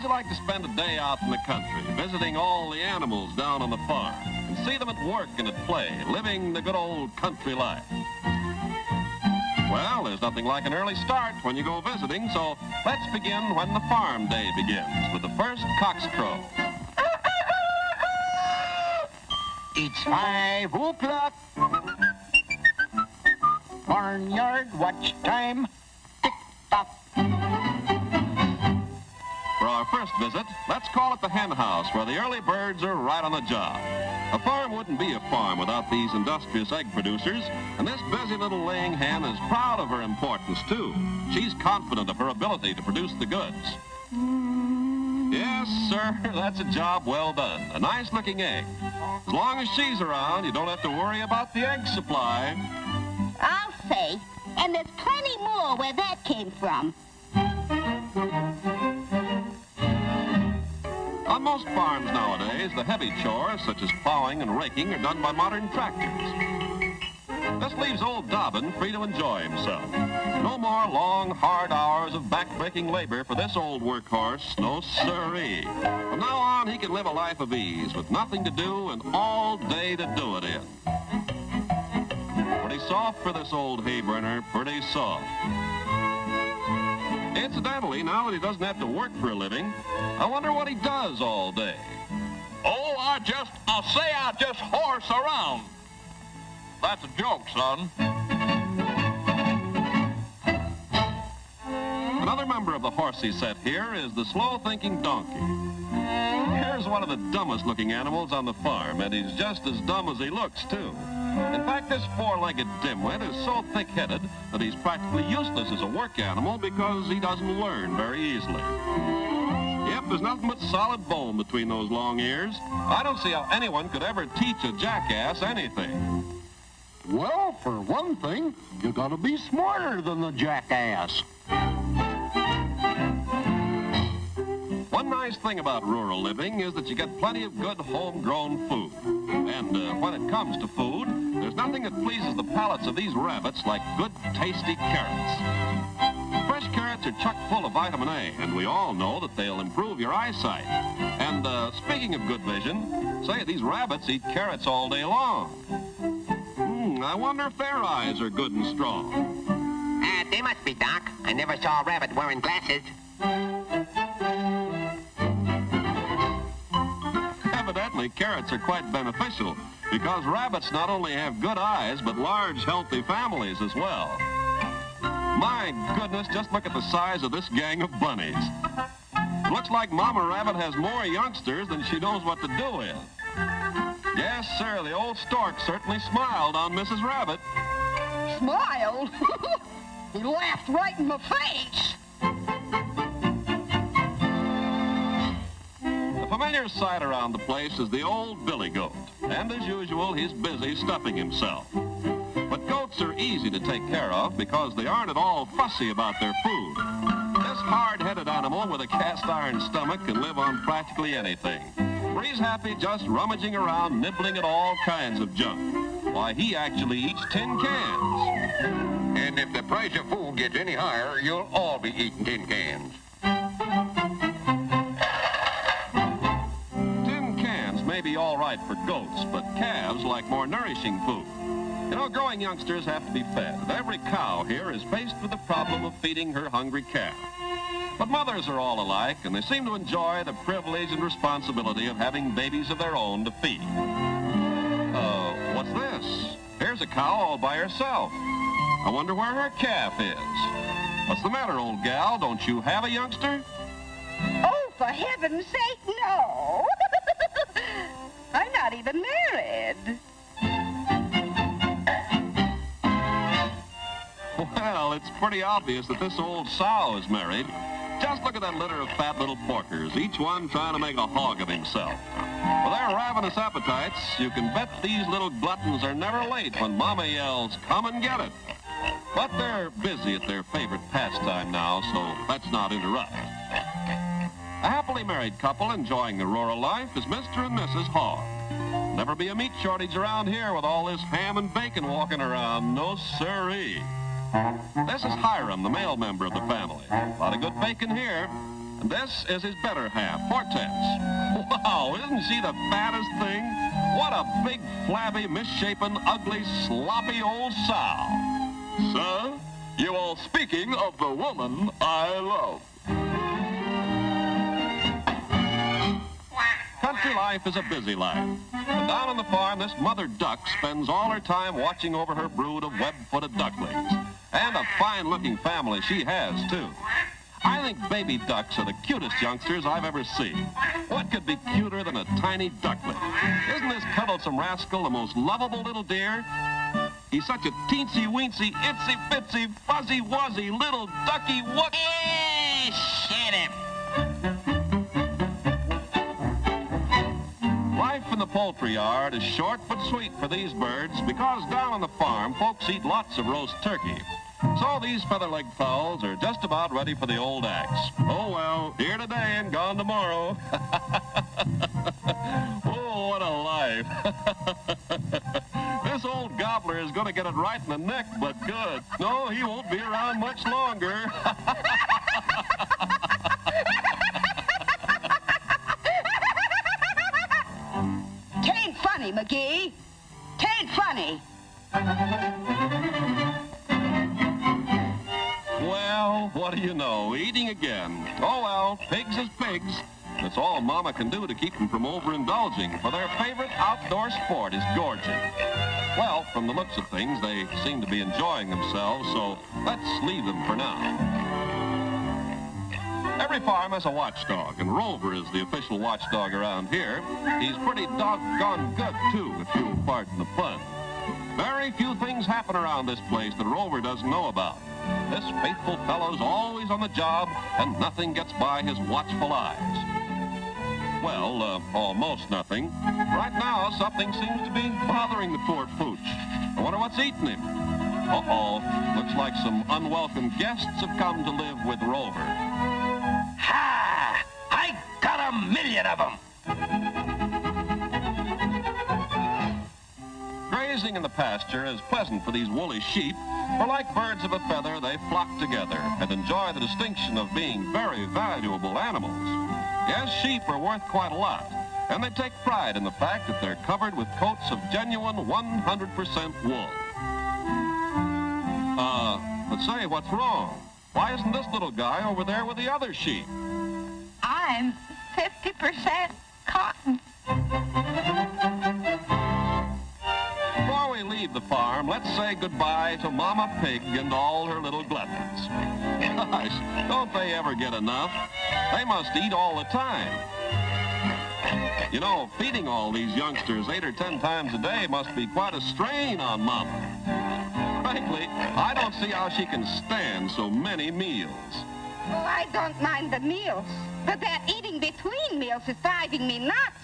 How'd you like to spend a day out in the country, visiting all the animals down on the farm, and see them at work and at play, living the good old country life? Well, there's nothing like an early start when you go visiting, so let's begin when the farm day begins, with the first cockscrow. It's 5 o'clock. Barnyard watch time. Tick-tock. For our first visit, let's call it the hen house, where the early birds are right on the job. A farm wouldn't be a farm without these industrious egg producers, and this busy little laying hen is proud of her importance, too. She's confident of her ability to produce the goods. Yes, sir, that's a job well done. A nice-looking egg. As long as she's around, you don't have to worry about the egg supply. I'll say, and there's plenty more where that came from. On most farms nowadays, the heavy chores, such as plowing and raking, are done by modern tractors. This leaves old Dobbin free to enjoy himself. No more long, hard hours of back-breaking labor for this old workhorse, no siree. From now on, he can live a life of ease with nothing to do and all day to do it in. Pretty soft for this old hay burner, pretty soft. Incidentally, now that he doesn't have to work for a living, I wonder what he does all day. Oh, I'll say I just horse around. That's a joke, son. Another member of the horsey set here is the slow-thinking donkey. Here's one of the dumbest-looking animals on the farm, and he's just as dumb as he looks, too. In fact, this four-legged dimwit is so thick-headed that he's practically useless as a work animal because he doesn't learn very easily. Yep, there's nothing but solid bone between those long ears. I don't see how anyone could ever teach a jackass anything. Well, for one thing, you gotta be smarter than the jackass. One nice thing about rural living is that you get plenty of good homegrown food. And when it comes to food, there's nothing that pleases the palates of these rabbits like good, tasty carrots. Fresh carrots are chock full of vitamin A, and we all know that they'll improve your eyesight. And speaking of good vision, say these rabbits eat carrots all day long. I wonder if their eyes are good and strong. They must be, Doc. I never saw a rabbit wearing glasses. Evidently, carrots are quite beneficial because rabbits not only have good eyes, but large, healthy families as well. My goodness, just look at the size of this gang of bunnies. Looks like Mama Rabbit has more youngsters than she knows what to do with. Yes, sir, the old stork certainly smiled on Mrs. Rabbit. Smiled? He laughed right in my face. The familiar sight around the place is the old billy goat, and as usual, he's busy stuffing himself. But goats are easy to take care of because they aren't at all fussy about their food. This hard-headed animal with a cast-iron stomach can live on practically anything. For he's happy just rummaging around, nibbling at all kinds of junk. Why, he actually eats tin cans. And if the price of food gets any higher, you'll all be eating tin cans. Tin cans may be all right for goats, but calves like more nourishing food. You know, growing youngsters have to be fed, and every cow here is faced with the problem of feeding her hungry calf. But mothers are all alike, and they seem to enjoy the privilege and responsibility of having babies of their own to feed. What's this? Here's a cow all by herself. I wonder where her calf is. What's the matter, old gal? Don't you have a youngster? Oh, for heaven's sake, no. I'm not even married. Well, it's pretty obvious that this old sow is married. Just look at that litter of fat little porkers, each one trying to make a hog of himself. With their ravenous appetites, you can bet these little gluttons are never late when Mama yells, "Come and get it." But they're busy at their favorite pastime now, so let's not interrupt. A happily married couple enjoying the rural life is Mr. and Mrs. Hogg. Never be a meat shortage around here with all this ham and bacon walking around, no siree. This is Hiram, the male member of the family. A lot of good bacon here. And this is his better half, Hortense. Wow, isn't she the fattest thing? What a big, flabby, misshapen, ugly, sloppy old sow. Sir, you are speaking of the woman I love. Country life is a busy life. And down on the farm, this mother duck spends all her time watching over her brood of web-footed ducklings. And a fine-looking family she has, too. I think baby ducks are the cutest youngsters I've ever seen. What could be cuter than a tiny duckling? Isn't this cuddlesome rascal the most lovable little dear? He's such a teensy-weensy, itsy-bitsy, fuzzy-wuzzy little ducky-wuck... Shut him. Life in the poultry yard is short but sweet for these birds because down on the farm, folks eat lots of roast turkey. So these feather-legged fowls are just about ready for the old axe. Oh, well, here today and gone tomorrow. Oh, what a life. This old gobbler is going to get it right in the neck, but good. No, he won't be around much longer. Tain't funny, McGee. Tain't funny. Well, what do you know? Eating again. Oh, well, pigs is pigs. That's all Mama can do to keep them from overindulging, for their favorite outdoor sport is gorging. Well, from the looks of things, they seem to be enjoying themselves, so let's leave them for now. Every farm has a watchdog, and Rover is the official watchdog around here. He's pretty doggone good, too, if you'll pardon the pun. Very few things happen around this place that Rover doesn't know about. This faithful fellow's always on the job, and nothing gets by his watchful eyes. Well, almost nothing. Right now, something seems to be bothering the poor pooch. I wonder what's eating him. Uh-oh, looks like some unwelcome guests have come to live with Rover. Ha! I got 1,000,000 of them. Grazing in the pasture is pleasant for these woolly sheep, for like birds of a feather, they flock together and enjoy the distinction of being very valuable animals. Yes, sheep are worth quite a lot, and they take pride in the fact that they're covered with coats of genuine 100% wool. But say, what's wrong? Why isn't this little guy over there with the other sheep? I'm 50% cotton. Before we leave the farm, let's say goodbye to Mama Pig and all her little gluttons. Gosh, don't they ever get enough? They must eat all the time. You know, feeding all these youngsters 8 or 10 times a day must be quite a strain on Mama. Frankly, I don't see how she can stand so many meals. Well, I don't mind the meals, but that eating between meals is driving me nuts.